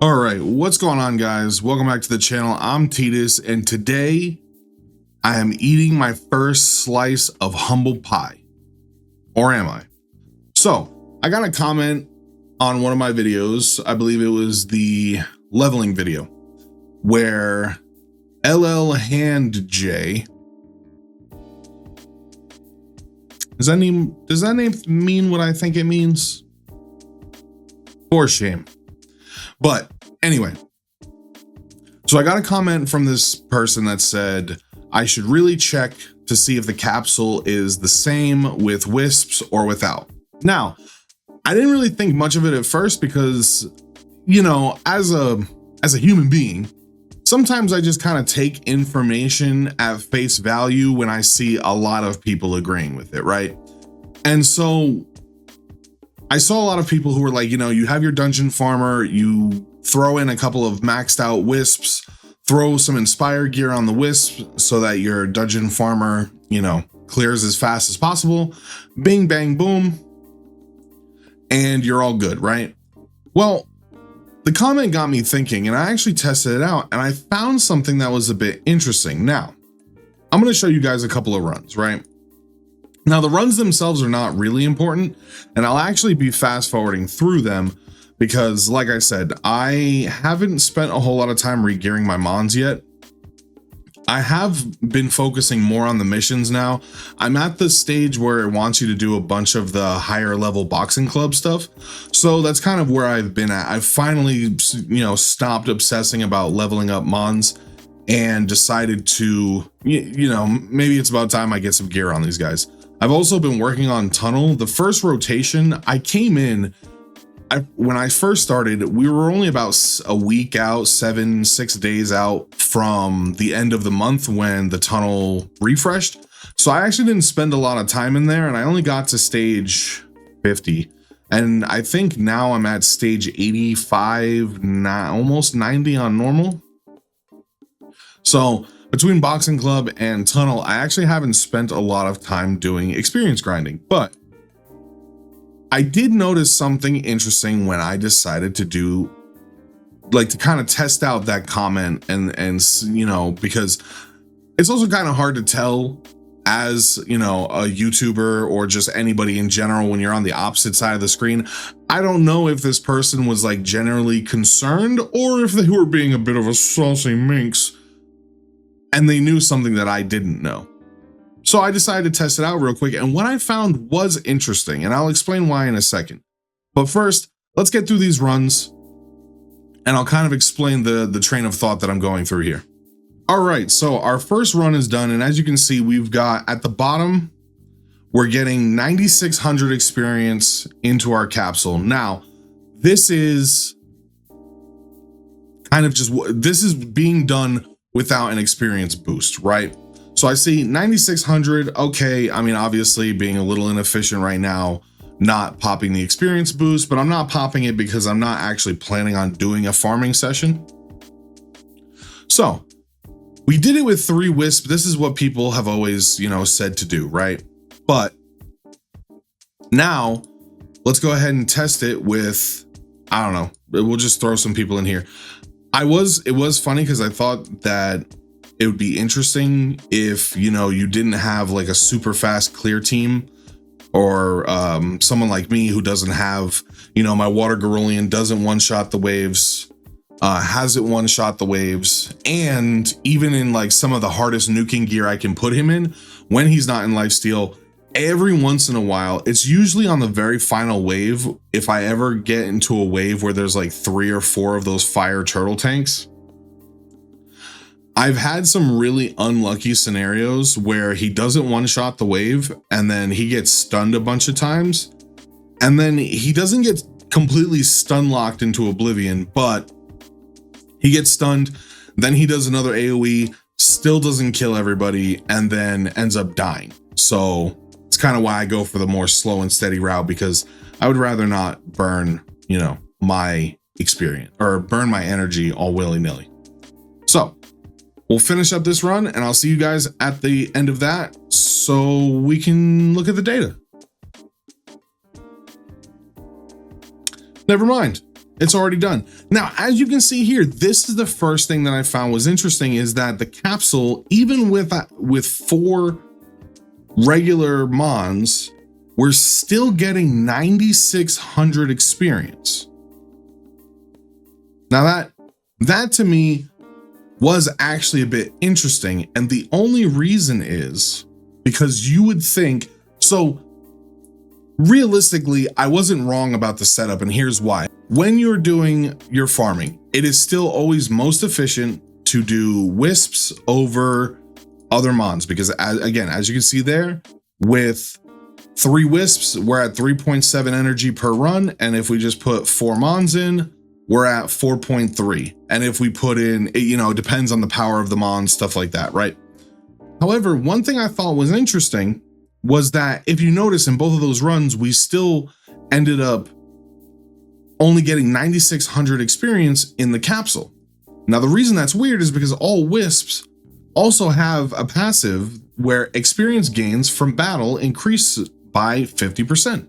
All right, what's going on, guys? Welcome back to the channel. I'm Titus, and today I am eating my first slice of humble pie. Or am I? So, I got a comment on one of my videos. I believe it was the leveling video, where LL Hand J. Does that name mean what I think it means? For shame. But anyway, so I got a comment from this person that said I should really check to see if the capsule is the same with wisps or without. Now, I didn't really think much of it at first because, you know, as a human being, sometimes I just kind of take information at face value when I see a lot of people agreeing with it, right? And so I saw a lot of people who were like, you know, you have your dungeon farmer, you throw in a couple of maxed out wisps, throw some inspire gear on the wisp so that your dungeon farmer, you know, clears as fast as possible. Bing, bang, boom. And you're all good, right? Well, the comment got me thinking, and I actually tested it out, and I found something that was a bit interesting. Now, I'm going to show you guys a couple of runs, right? Now, the runs themselves are not really important, and I'll actually be fast forwarding through them because, like I said, I haven't spent a whole lot of time re-gearing my mons yet. I have been focusing more on the missions now. I'm at the stage where it wants you to do a bunch of the higher level boxing club stuff. So that's kind of where I've been at. I've finally, you know, stopped obsessing about leveling up mons and decided to, you know, maybe it's about time I get some gear on these guys. I've also been working on tunnel. The first rotation, I came in, when I first started, we were only about a week out, 6 days out from the end of the month when the tunnel refreshed. So I actually didn't spend a lot of time in there, and I only got to stage 50. And I think now I'm at stage 85, almost 90 on normal. So between boxing club and tunnel, I actually haven't spent a lot of time doing experience grinding, but I did notice something interesting when I decided to do, like, to kind of test out that comment and you know, because it's also kind of hard to tell as, you know, a YouTuber or just anybody in general when you're on the opposite side of the screen. I don't know if this person was like generally concerned or if they were being a bit of a saucy minx and they knew something that I didn't know. So I decided to test it out real quick, and what I found was interesting, and I'll explain why in a second. But first, let's get through these runs, and I'll kind of explain the train of thought that I'm going through here. All right, so our first run is done, and as you can see, we've got at the bottom, we're getting 9,600 experience into our capsule. Now, this is kind of just, this is being done without an experience boost, right? So I see 9,600. Okay, I mean, obviously being a little inefficient right now, not popping the experience boost, but I'm not popping it because I'm not actually planning on doing a farming session. So we did it with 3 wisps. This is what people have always, you know, said to do, right? But now let's go ahead and test it with, I don't know, we'll just throw some people in here. It was funny because I thought that it would be interesting if, you know, you didn't have like a super fast clear team or someone like me who doesn't have, you know, my water Garolian doesn't one-shot the waves, hasn't one-shot the waves. And even in like some of the hardest nuking gear I can put him in, when he's not in lifesteal, every once in a while, it's usually on the very final wave. If I ever get into a wave where there's like 3 or 4 of those fire turtle tanks, I've had some really unlucky scenarios where he doesn't one-shot the wave and then he gets stunned a bunch of times, and then he doesn't get completely stun locked into oblivion, but he gets stunned, then he does another AoE, still doesn't kill everybody, and then ends up dying. So it's kind of why I go for the more slow and steady route, because I would rather not burn, you know, my experience or burn my energy all willy-nilly. So we'll finish up this run, and I'll see you guys at the end of that so we can look at the data. Never mind. It's already done. Now, as you can see here, this is the first thing that I found was interesting, is that the capsule, even with 4 regular mons, we're still getting 9,600 experience. Now that to me was actually a bit interesting. And the only reason is because you would think, so realistically, I wasn't wrong about the setup, and here's why. When you're doing your farming, it is still always most efficient to do wisps over other mons, because again, as you can see there, with 3 wisps, we're at 3.7 energy per run. And if we just put 4 mons in, we're at 4.3. And if we put in, you know, it depends on the power of the mon, stuff like that, right? However, one thing I thought was interesting was that if you notice in both of those runs, we still ended up only getting 9,600 experience in the capsule. Now, the reason that's weird is because all wisps also have a passive where experience gains from battle increase by 50%.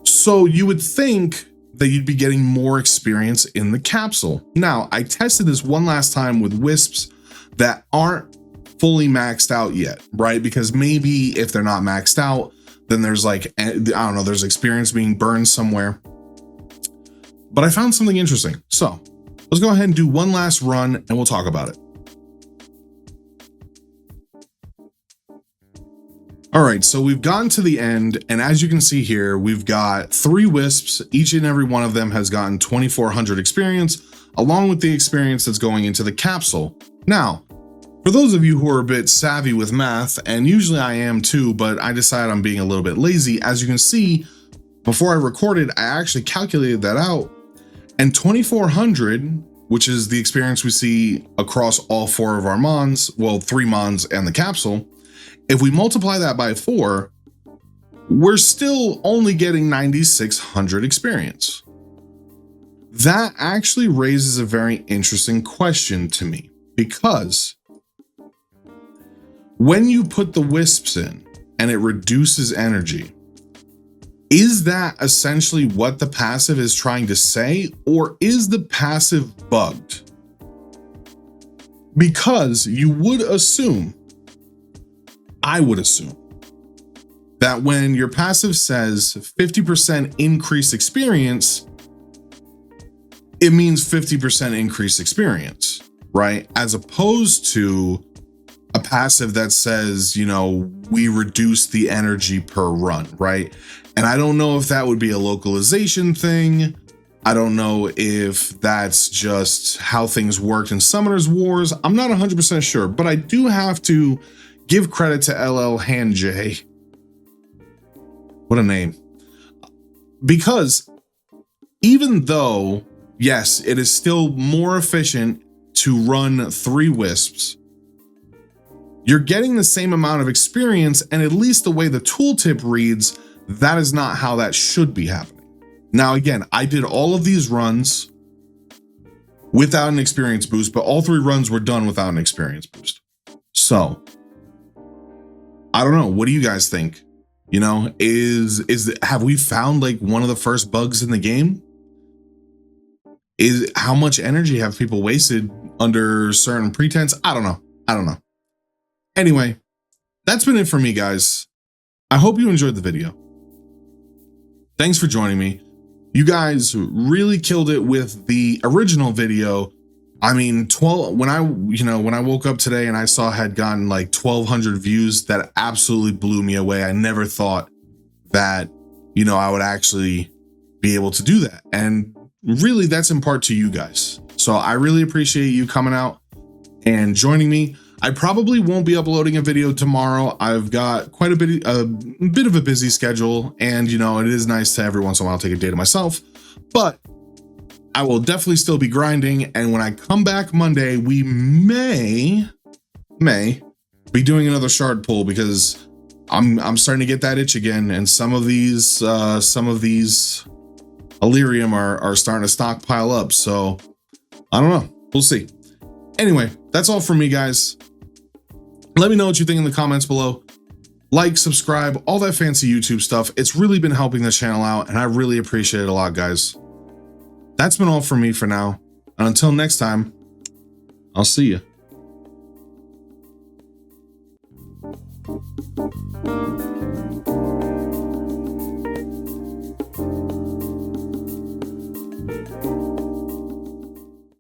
So you would think that you'd be getting more experience in the capsule. Now, I tested this one last time with wisps that aren't fully maxed out yet, right? Because maybe if they're not maxed out, then there's like, I don't know, there's experience being burned somewhere. But I found something interesting. So let's go ahead and do one last run and we'll talk about it. All right, so we've gotten to the end, and as you can see here, we've got 3 wisps. Each and every one of them has gotten 2,400 experience, along with the experience that's going into the capsule. Now, for those of you who are a bit savvy with math, and usually I am too, but I decided I'm being a little bit lazy. As you can see, before I recorded, I actually calculated that out, and 2,400, which is the experience we see across all 4 of our mons, well, 3 mons and the capsule, if we multiply that by 4, we're still only getting 9,600 experience. That actually raises a very interesting question to me, because when you put the wisps in and it reduces energy, is that essentially what the passive is trying to say, or is the passive bugged? Because you would assume, I would assume, that when your passive says 50% increased experience, it means 50% increased experience, right? As opposed to a passive that says, you know, we reduce the energy per run, right? And I don't know if that would be a localization thing. I don't know if that's just how things worked in Summoners Wars. I'm not 100% sure, but I do have to give credit to LL Hanjay. What a name. Because even though, yes, it is still more efficient to run 3 wisps, you're getting the same amount of experience, and at least the way the tooltip reads, that is not how that should be happening. Now, again, I did all of these runs without an experience boost, but all 3 runs were done without an experience boost. So I don't know. What do you guys think? You know, have we found like one of the first bugs in the game? Is how much energy have people wasted under certain pretense? I don't know. Anyway, that's been it for me, guys. I hope you enjoyed the video. Thanks for joining me. You guys really killed it with the original video. I mean, when I woke up today and I saw it had gotten like 1,200 views, that absolutely blew me away. I never thought that, you know, I would actually be able to do that. And really, that's in part to you guys. So I really appreciate you coming out and joining me. I probably won't be uploading a video tomorrow. I've got quite a bit of a busy schedule, and you know, it is nice to every once in a while take a day to myself, but I will definitely still be grinding. And when I come back Monday, we may be doing another shard pull, because I'm starting to get that itch again, and some of these Illyrium are starting to stockpile up. So I don't know, we'll see. Anyway, that's all from me, guys. Let me know what you think in the comments below. Like, subscribe, all that fancy YouTube stuff. It's really been helping the channel out, and I really appreciate it a lot, guys. that's been all for me for now. And until next time, I'll see you.